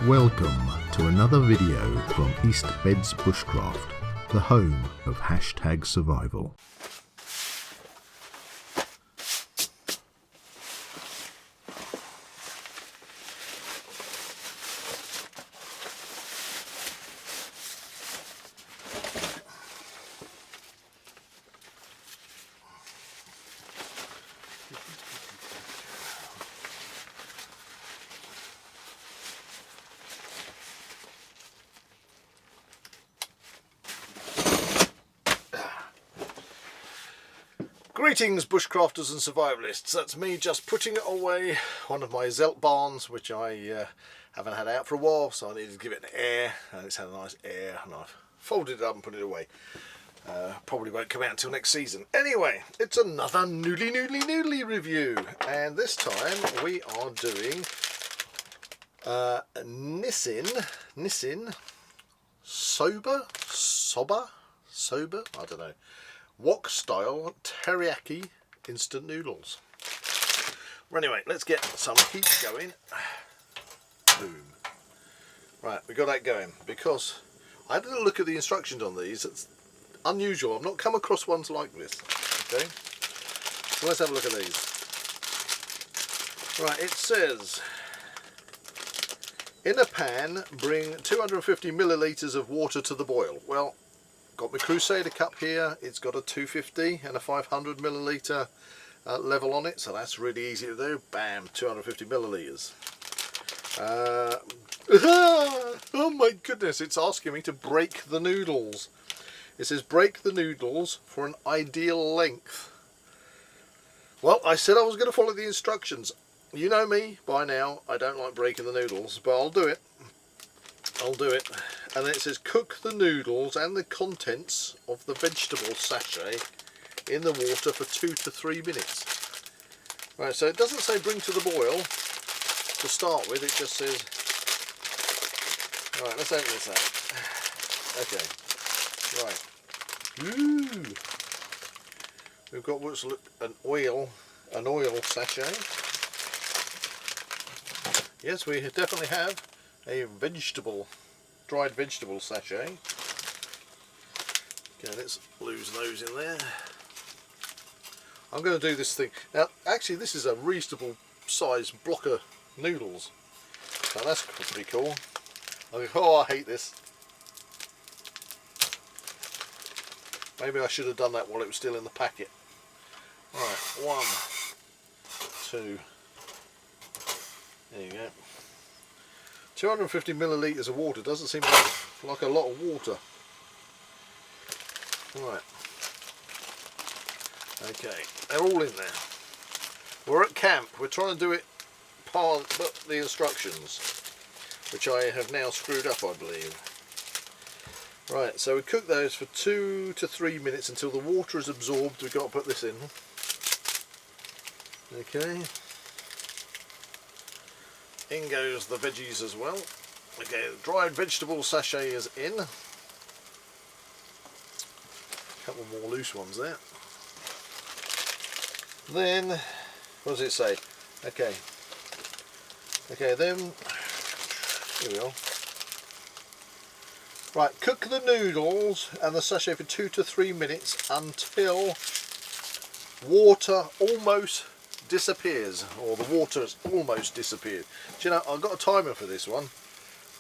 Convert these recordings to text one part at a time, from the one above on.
Welcome to another video from East Beds Bushcraft, the home of #survival. Greetings bushcrafters and survivalists, that's me just putting away one of my Zelt barns which I haven't had out for a while, so I needed to give it an air, and it's had a nice air and I've folded it up and put it away. Probably won't come out until next season. Anyway, it's another noodly review, and this time we are doing NISSIN Soba, I don't know, wok style teriyaki instant noodles. Well, anyway, let's get some heat going. Boom. Right, we got that going because I had a look at the instructions on these. It's unusual. I've not come across ones like this. Okay, so let's have a look at these. Right, it says, in a pan, bring 250 millilitres of water to the boil. Well, got my Crusader cup here. It's got a 250 and a 500 milliliter level on it, so that's really easy to do. Bam, 250 millilitres. Oh my goodness, it's asking me to break the noodles. It says break the noodles for an ideal length. Well, I said I was going to follow the instructions. You know me by now, I don't like breaking the noodles, but I'll do it. And then it says cook the noodles and the contents of the vegetable sachet in the water for 2 to 3 minutes. Right, so it doesn't say bring to the boil to start with, it just says, right, let's open this up. Okay, right. Ooh. We've got what's an oil sachet. Yes, we definitely have a dried vegetable sachet. Okay, let's lose those in there. I'm going to do this thing now. Actually, this is a reasonable size block of noodles, so that's pretty cool. Oh, I hate this. Maybe I should have done that while it was still in the packet. Right, 1, 2. There you go. 250 millilitres of water doesn't seem like a lot of water. Right. Okay, they're all in there. We're at camp. We're trying to do it part the instructions, which I have now screwed up, I believe. Right, so we cook those for 2 to 3 minutes until the water is absorbed. We've got to put this in. Okay. In goes the veggies as well. Okay, the dried vegetable sachet is in. A couple more loose ones there. Then, what does it say? Okay. Okay, then, here we are. Right, cook the noodles and the sachet for 2 to 3 minutes until water almost disappears, or the water has almost disappeared. Do you know, I've got a timer for this one,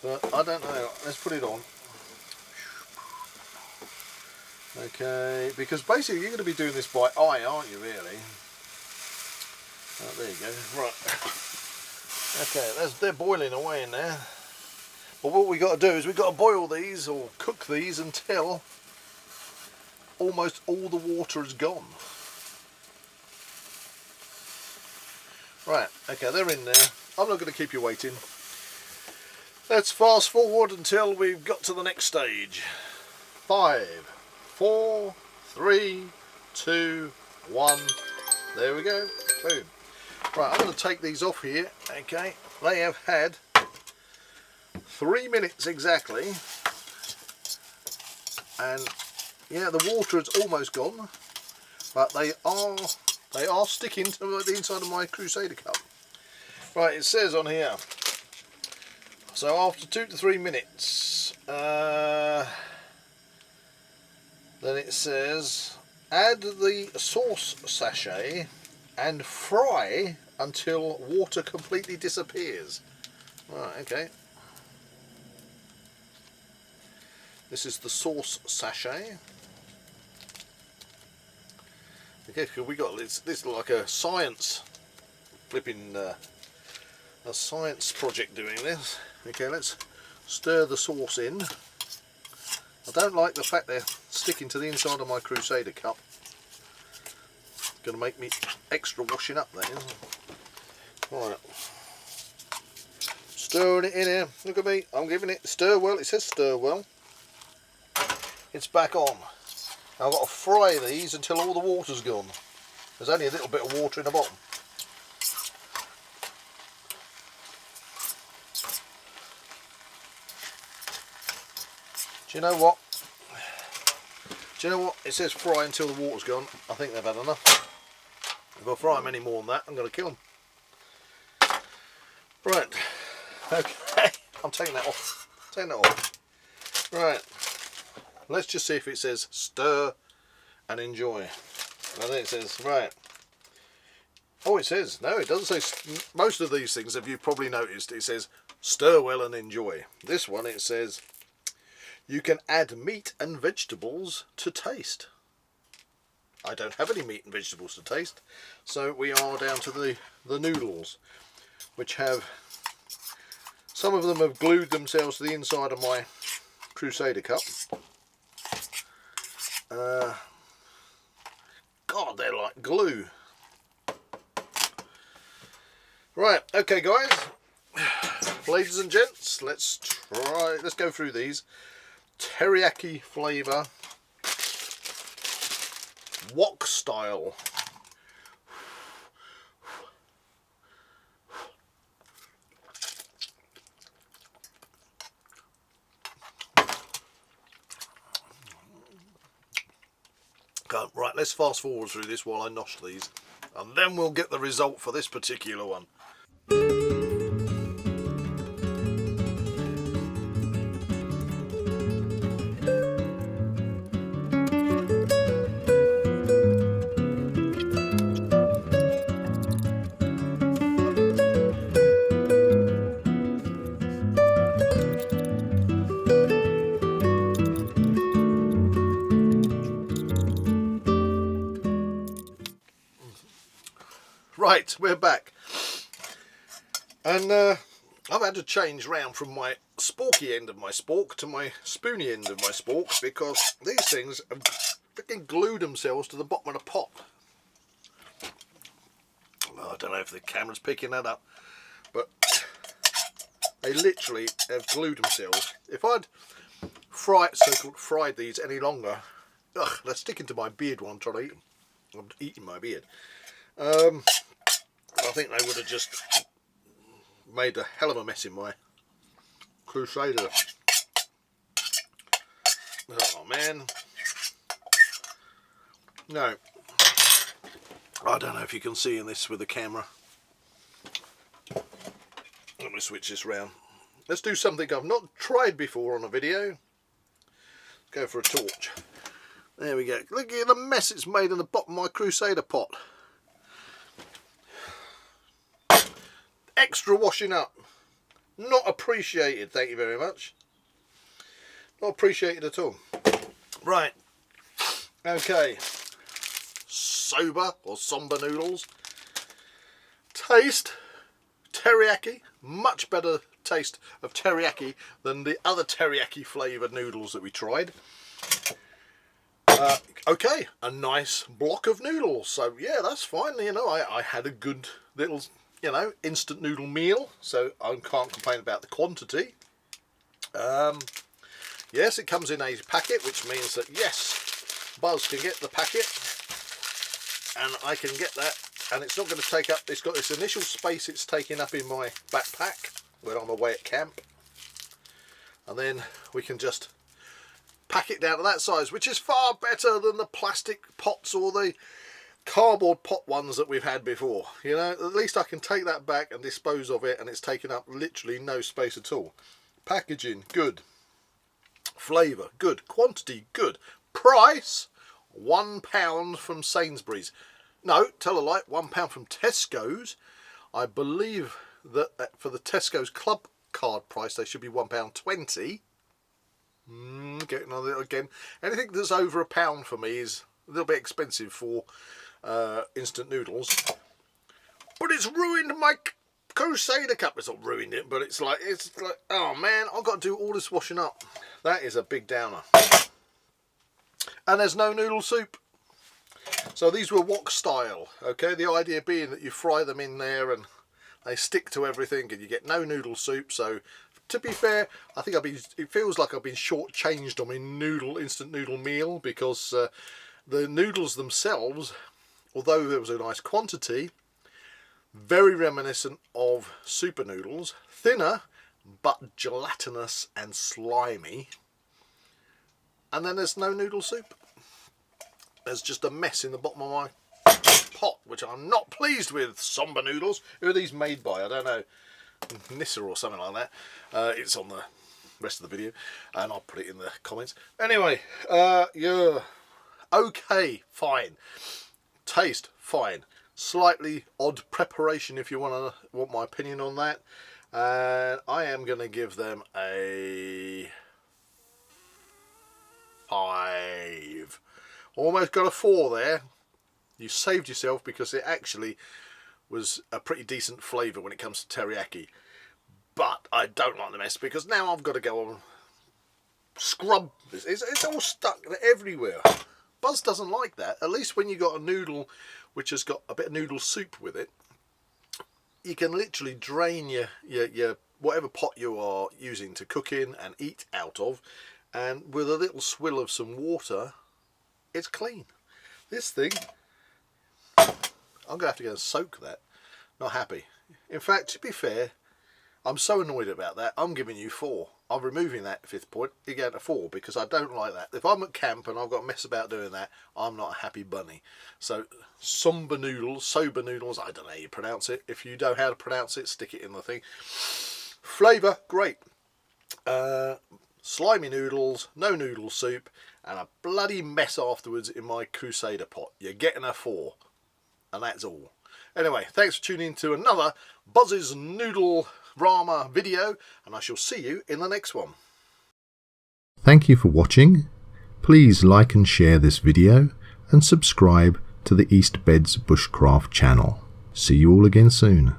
but I don't know. Let's put it on. Okay, because basically you're going to be doing this by eye, aren't you, really? Oh, there you go. Right. Okay, they're boiling away in there. But what we got to do is we've got to boil these, or cook these, until almost all the water is gone. Right, okay, they're in there. I'm not going to keep you waiting. Let's fast forward until we've got to the next stage. 5, 4, 3, 2, 1. There we go. Boom. Right, I'm going to take these off here. Okay, they have had 3 minutes exactly. And yeah, the water is almost gone, but they are sticking to the inside of my Crusader cup. Right, it says on here, so after 2 to 3 minutes, then it says add the sauce sachet and fry until water completely disappears. Right, okay. This is the sauce sachet. Okay, because we got this is like a science flipping a science project doing this. Okay, let's stir the sauce in. I don't like the fact they're sticking to the inside of my Crusader cup. Going to make me extra washing up there, isn't it? Right. Stirring it in here. Look at me. I'm giving it stir well. It says stir well. It's back on. Now I've got to fry these until all the water's gone. There's only a little bit of water in the bottom. Do you know what? It says fry until the water's gone. I think they've had enough. If I fry them any more than that, I'm going to kill them. Right. Okay. I'm taking that off. Right. Let's just see if it says stir and enjoy. I think it says, right. Oh, it says, no, it doesn't say, most of these things, if you've probably noticed, it says stir well and enjoy. This one, it says, you can add meat and vegetables to taste. I don't have any meat and vegetables to taste, so we are down to the noodles, which have, some of them have glued themselves to the inside of my Crusader cup. God, they're like glue. Right, okay guys, ladies and gents, let's go through these. Teriyaki flavour, wok style. Right, let's fast forward through this while I nosh these, and then we'll get the result for this particular one. Right, we're back, and I've had to change round from my sporky end of my spork to my spoony end of my spork, because these things have freaking glued themselves to the bottom of the pot. Well, I don't know if the camera's picking that up, but they literally have glued themselves. If I'd fried these any longer, they're sticking to my beard while I'm trying to eat them. I'm eating my beard. I think they would have just made a hell of a mess in my Crusader. Oh man. No. I don't know if you can see in this with the camera. Let me switch this round. Let's do something I've not tried before on a video. Let's go for a torch. There we go. Look at the mess it's made in the bottom of my Crusader pot. Extra washing up. Not appreciated, thank you very much. Not appreciated at all. Right. Okay. Soba or Soba noodles. Taste. Teriyaki. Much better taste of teriyaki than the other teriyaki flavoured noodles that we tried. Okay, a nice block of noodles. So yeah, that's fine. You know, I had a good little, you know, instant noodle meal, so I can't complain about the quantity. Yes, it comes in a packet, which means that yes, Buzz can get the packet and I can get that, and it's not going to take up, it's got this initial space it's taking up in my backpack when I'm away at camp, and then we can just pack it down to that size, which is far better than the plastic pots or the cardboard pot ones that we've had before. You know, at least I can take that back and dispose of it, and it's taken up literally no space at all. Packaging, good. Flavour, good. Quantity, good. Price, £1 from Sainsbury's. No, tell a lie, £1 from Tesco's. I believe that for the Tesco's club card price, they should be £1.20. Getting on it again. Anything that's over £1 for me is a little bit expensive for instant noodles. But it's ruined my Crusader cup. It's not ruined it, but it's like, oh man, I've got to do all this washing up. That is a big downer. And there's no noodle soup. So these were wok style, okay? The idea being that you fry them in there and they stick to everything and you get no noodle soup. So to be fair, I think it feels like I've been shortchanged on my instant noodle meal, because the noodles themselves, although there was a nice quantity, very reminiscent of super noodles, thinner but gelatinous and slimy. And then there's no noodle soup. There's just a mess in the bottom of my pot, which I'm not pleased with. Soba Noodles. Who are these made by? I don't know. NISSIN or something like that. It's on the rest of the video, and I'll put it in the comments. Anyway, yeah, okay, fine. Taste, fine. Slightly odd preparation, if you want my opinion on that. And I am going to give them a 5. Almost got a 4 there. You saved yourself, because it actually was a pretty decent flavour when it comes to teriyaki. But I don't like the mess, because now I've got to go and scrub this. It's all stuck everywhere. Buzz doesn't like that. At least when you got a noodle which has got a bit of noodle soup with it, you can literally drain your whatever pot you are using to cook in and eat out of, and with a little swill of some water, it's clean. This thing, I'm going to have to go and soak that. Not happy. In fact, to be fair, I'm so annoyed about that, I'm giving you 4. I'm removing that 5th point. You get a 4, because I don't like that. If I'm at camp and I've got to mess about doing that, I'm not a happy bunny. So, Soba Noodles, I don't know how you pronounce it. If you know how to pronounce it, stick it in the thing. Flavour, great. Slimy noodles, no noodle soup, and a bloody mess afterwards in my Crusader pot. You're getting a 4. And that's all. Anyway, thanks for tuning in to another Buzz's Noodle Rama video, and I shall see you in the next one. Thank you for watching. Please like and share this video and subscribe to the East Beds Bushcraft channel. See you all again soon.